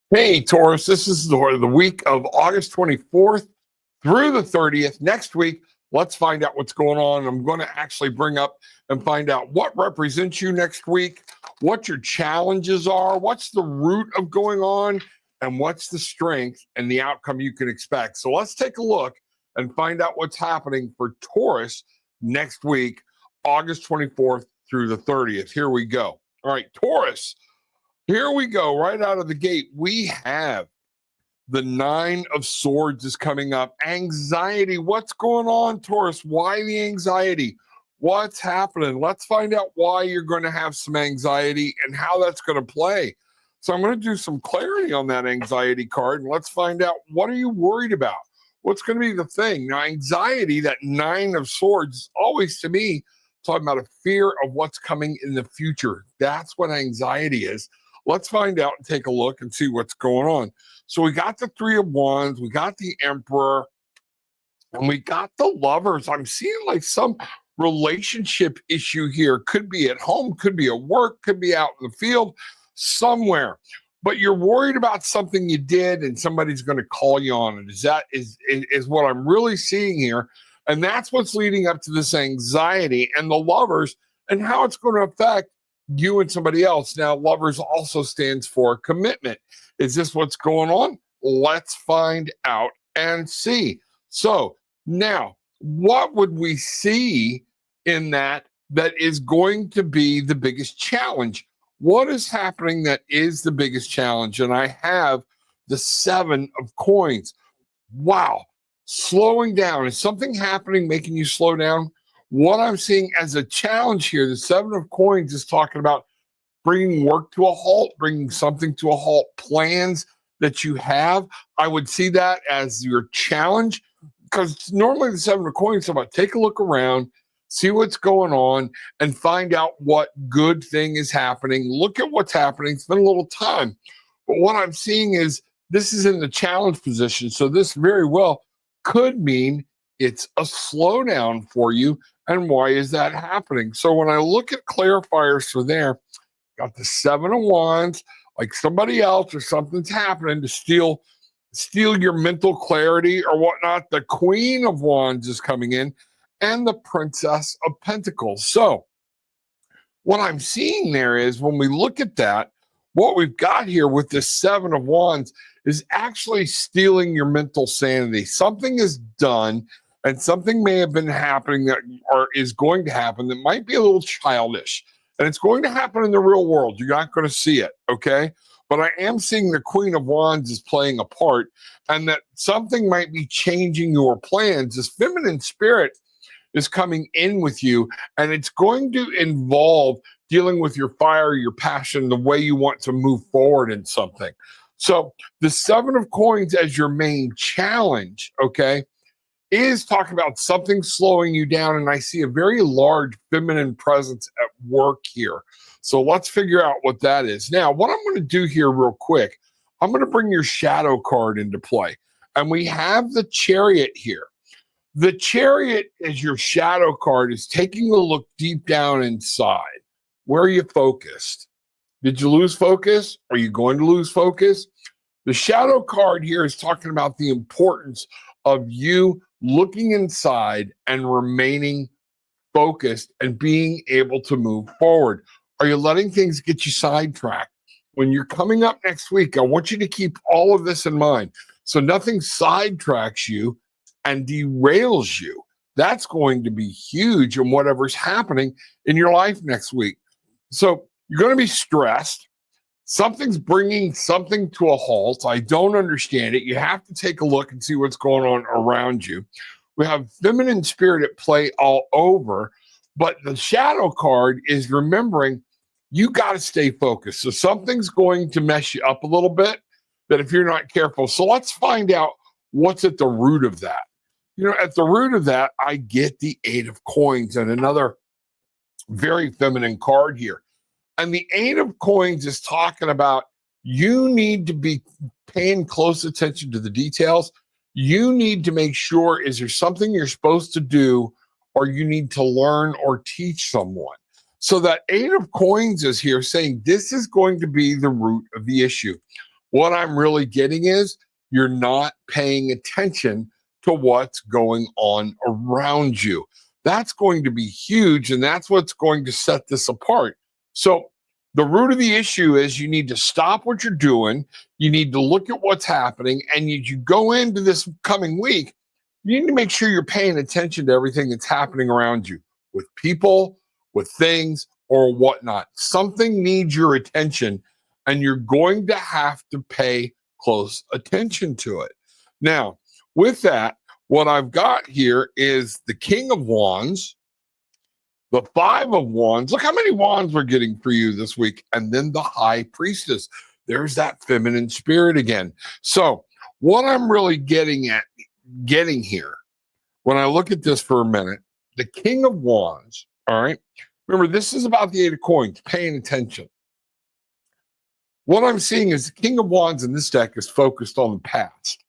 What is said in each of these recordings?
Hey, Taurus, this is the week of August 24th through the 30th. Next week, let's find out what's going on. I'm going to actually bring up and find out what represents you next week, what your challenges are, what's the root of going on, and what's the strength and the outcome you can expect. So let's take a look and find out what's happening for Taurus next week, August 24th through the 30th. Here we go. All right, Taurus. Here we go, right out of the gate. We have the Nine of Swords is coming up. Anxiety. What's going on, Taurus? Why the anxiety? What's happening? Let's find out why you're going to have some anxiety and how that's going to play. So I'm going to do some clarity on that anxiety card, and let's find out, what are you worried about? What's going to be the thing? Now, anxiety, that Nine of Swords, always to me talking about a fear of what's coming in the future. That's what anxiety is. Let's find out and take a look and see what's going on. So we got the Three of Wands, we got the Emperor, and we got the Lovers. I'm seeing like some relationship issue here. Could be at home, could be at work, could be out in the field, somewhere. But you're worried about something you did and somebody's going to call you on it. Is what I'm really seeing here. And that's what's leading up to this anxiety and the Lovers and how it's going to affect you and somebody else. Now, Lovers also stands for commitment. Is this what's going on? Let's find out and see. So now, what would we see in that is going to be the biggest challenge? What is happening that is the biggest challenge? And I have the Seven of Coins. Wow. Slowing down. Is something happening making you slow down? What I'm seeing as a challenge here, the Seven of Coins is talking about bringing work to a halt, bringing something to a halt, plans that you have. I would see that as your challenge, because normally the Seven of Coins is about take a look around, see what's going on, and find out what good thing is happening. Look at what's happening, spend a little time. But what I'm seeing is this is in the challenge position. So this very well could mean it's a slowdown for you. And why is that happening? So when I look at clarifiers for there, got the Seven of Wands, like somebody else or something's happening to steal your mental clarity or whatnot. The Queen of Wands is coming in and the Princess of Pentacles. So what I'm seeing there is when we look at that, what we've got here with the Seven of Wands is actually stealing your mental sanity. Something is done and something may have been happening that or is going to happen that might be a little childish. And it's going to happen in the real world. You're not going to see it, okay? But I am seeing the Queen of Wands is playing a part and that something might be changing your plans. This feminine spirit is coming in with you, and it's going to involve dealing with your fire, your passion, the way you want to move forward in something. So the Seven of Coins as your main challenge, okay, is talking about something slowing you down. And I see a very large feminine presence at work here. So let's figure out what that is. Now, what I'm going to do here real quick, I'm going to bring your shadow card into play. And we have the Chariot here. The Chariot as your shadow card is taking a look deep down inside. Where are you focused? Did you lose focus? Are you going to lose focus? The shadow card here is talking about the importance of you looking inside and remaining focused and being able to move forward. Are you letting things get you sidetracked? When you're coming up next week, I want you to keep all of this in mind so nothing sidetracks you and derails you. That's going to be huge in whatever's happening in your life next week. So you're going to be stressed. Something's bringing something to a halt. I don't understand it. You have to take a look and see what's going on around you. We have feminine spirit at play all over, but the shadow card is remembering you got to stay focused. So something's going to mess you up a little bit that if you're not careful. So let's find out what's at the root of that. At the root of that, I get the Eight of Coins and another very feminine card here. And the Eight of Coins is talking about you need to be paying close attention to the details. You need to make sure, is there something you're supposed to do or you need to learn or teach someone? So that Eight of Coins is here saying this is going to be the root of the issue. What I'm really getting is you're not paying attention to what's going on around you. That's going to be huge, and that's what's going to set this apart. So, the root of the issue is you need to stop what you're doing. You need to look at what's happening, and you go into this coming week, you need to make sure you're paying attention to everything that's happening around you with people, with things, or whatnot. Something needs your attention, and you're going to have to pay close attention to it. Now, with that, what I've got here is the King of Wands, the Five of Wands. Look how many wands we're getting for you this week. And then the High Priestess. There's that feminine spirit again. So, what I'm really getting here, when I look at this for a minute, the King of Wands, all right? Remember, this is about the Eight of Coins, paying attention. What I'm seeing is the King of Wands in this deck is focused on the past,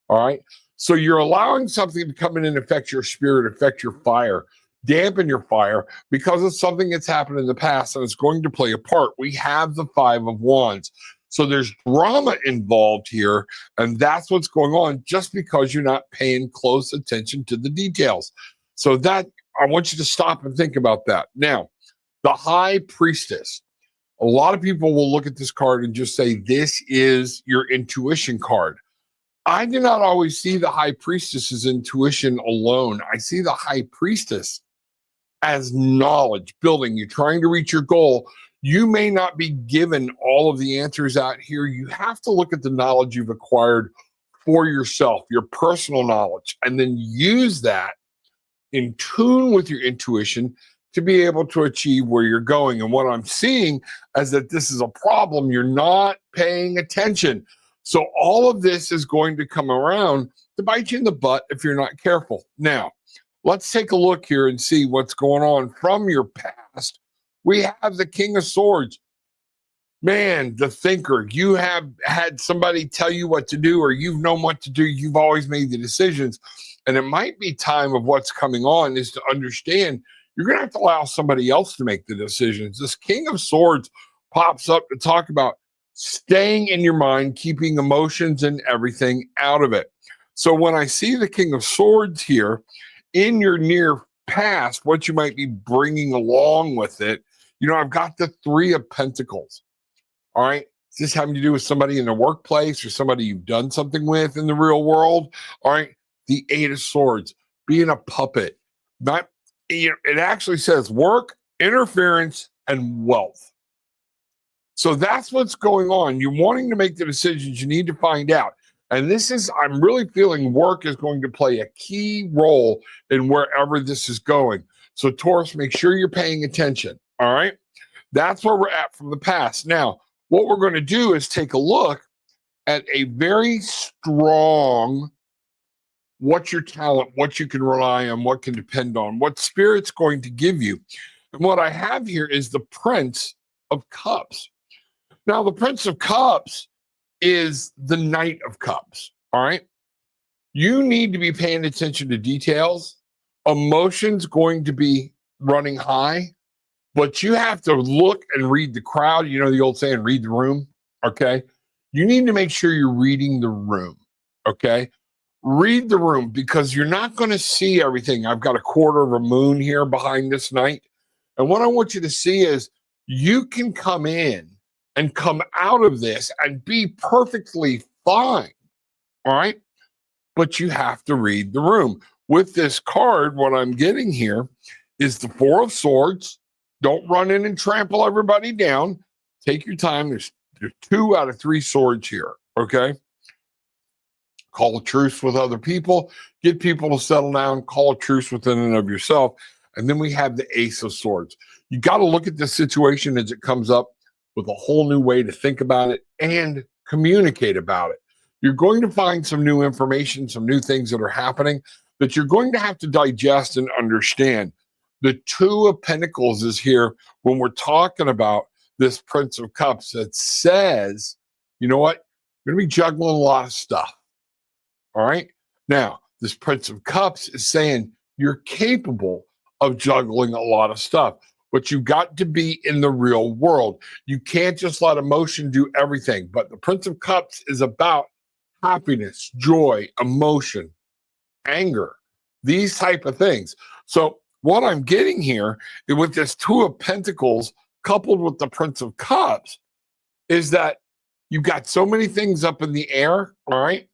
all right? So you're allowing something to come in and affect your spirit, affect your fire, dampen your fire because of something that's happened in the past and it's going to play a part. We have the Five of Wands. So there's drama involved here, and that's what's going on just because you're not paying close attention to the details. So that, I want you to stop and think about that. Now, the High Priestess. A lot of people will look at this card and just say, this is your intuition card. I do not always see the High Priestess as intuition alone. I see the High Priestess as knowledge, building. You're trying to reach your goal. You may not be given all of the answers out here. You have to look at the knowledge you've acquired for yourself, your personal knowledge, and then use that in tune with your intuition to be able to achieve where you're going. And what I'm seeing is that this is a problem. You're not paying attention. So all of this is going to come around to bite you in the butt if you're not careful. Now, let's take a look here and see what's going on from your past. We have the King of Swords. Man, the thinker. You have had somebody tell you what to do, or you've known what to do. You've always made the decisions. And it might be time of what's coming on is to understand you're going to have to allow somebody else to make the decisions. This King of Swords pops up to talk about staying in your mind, keeping emotions and everything out of it. So when I see the King of Swords here in your near past, what you might be bringing along with it, I've got the Three of Pentacles. All right. Is this having to do with somebody in the workplace or somebody you've done something with in the real world? All right. The Eight of Swords, being a puppet. It actually says work, interference, and wealth. So that's what's going on. You're wanting to make the decisions. You need to find out. And I'm really feeling work is going to play a key role in wherever this is going. So Taurus, make sure you're paying attention. All right. That's where we're at from the past. Now, what we're going to do is take a look at a very strong, what's your talent, what you can rely on, what can depend on, what Spirit's going to give you. And what I have here is the Prince of Cups. Now, the Prince of Cups is the Knight of Cups, all right? You need to be paying attention to details. Emotions going to be running high, but you have to look and read the crowd. You know the old saying, read the room, okay? You need to make sure you're reading the room, okay? Read the room because you're not going to see everything. I've got a quarter of a moon here behind this Knight. And what I want you to see is you can come in and come out of this and be perfectly fine, all right? But you have to read the room. With this card, what I'm getting here is the Four of Swords. Don't run in and trample everybody down. Take your time. There's 2 out of 3 swords here, okay? Call a truce with other people. Get people to settle down. Call a truce within and of yourself. And then we have the Ace of Swords. You got to look at the situation as it comes up with a whole new way to think about it and communicate about it. You're going to find some new information, some new things that are happening that you're going to have to digest and understand. The Two of Pentacles is here when we're talking about this Prince of Cups that says, you know what? You're going to be juggling a lot of stuff. All right. Now, this Prince of Cups is saying you're capable of juggling a lot of stuff. but you got to be in the real world. You can't just let emotion do everything. But the Prince of Cups is about happiness, joy, emotion, anger, these type of things. So what I'm getting here is with this Two of Pentacles coupled with the Prince of Cups is that you've got so many things up in the air, all right?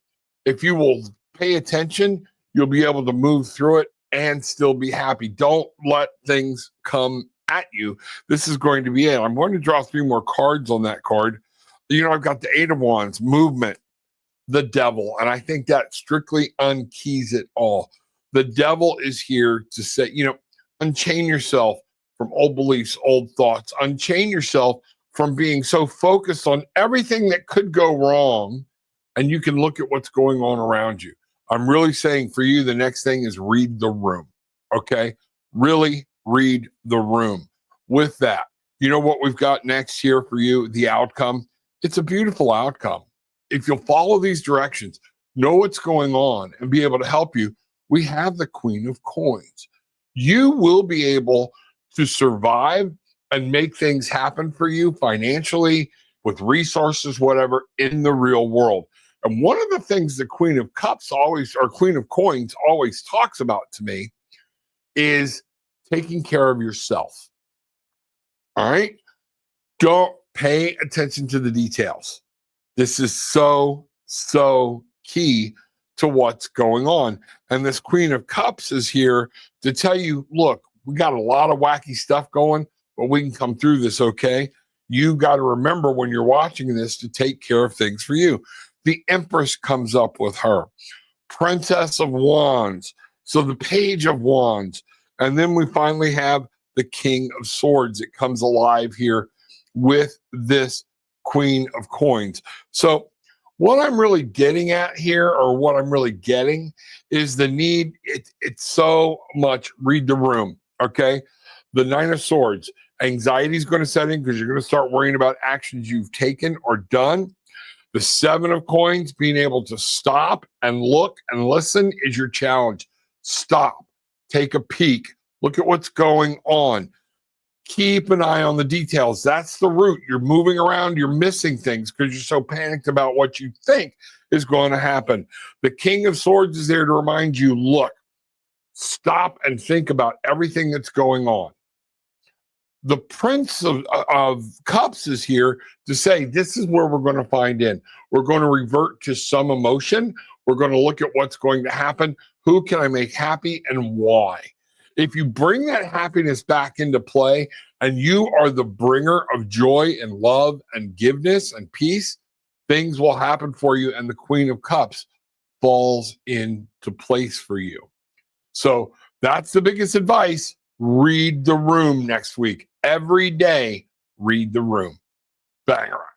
If you will pay attention, you'll be able to move through it and still be happy. Don't let things come at you. This is going to be it. I'm going to draw 3 more cards on that card. You know, I've got the Eight of Wands, movement, the Devil, and I think that strictly unkeys it all. The Devil is here to say, you know, unchain yourself from old beliefs, old thoughts. Unchain yourself from being so focused on everything that could go wrong, and you can look at what's going on around you. I'm really saying for you, the next thing is read the room, okay? Really read the room. With that, you know what we've got next here for you, the outcome? It's a beautiful outcome. If you'll follow these directions, know what's going on, and be able to help you, we have the Queen of Coins. You will be able to survive and make things happen for you financially, with resources, whatever, in the real world. And one of the things the Queen of Cups always, or Queen of Coins always talks about to me is taking care of yourself. All right? Don't pay attention to the details. This is so, so key to what's going on. And this Queen of Cups is here to tell you, look, we got a lot of wacky stuff going, but we can come through this, okay? You got to remember when you're watching this to take care of things for you. The Empress comes up with her. Princess of Wands. So the Page of Wands. And then we finally have the King of Swords. It comes alive here with this Queen of Coins. So what I'm really getting at here, or what I'm really getting, is the need. It's so much read the room, okay? The Nine of Swords. Anxiety is going to set in because you're going to start worrying about actions you've taken or done. The Seven of Coins, being able to stop and look and listen is your challenge. Stop, take a peek, look at what's going on. Keep an eye on the details. That's the root. You're moving around, you're missing things because you're so panicked about what you think is going to happen. The King of Swords is there to remind you, look, stop and think about everything that's going on. The Prince of Cups is here to say, this is where we're going to find in. We're going to revert to some emotion. We're going to look at what's going to happen. Who can I make happy and why? If you bring that happiness back into play and you are the bringer of joy and love and forgiveness and peace, things will happen for you, and the Queen of Cups falls into place for you. So that's the biggest advice. Read the room next week. Every day, read the room. Bang around.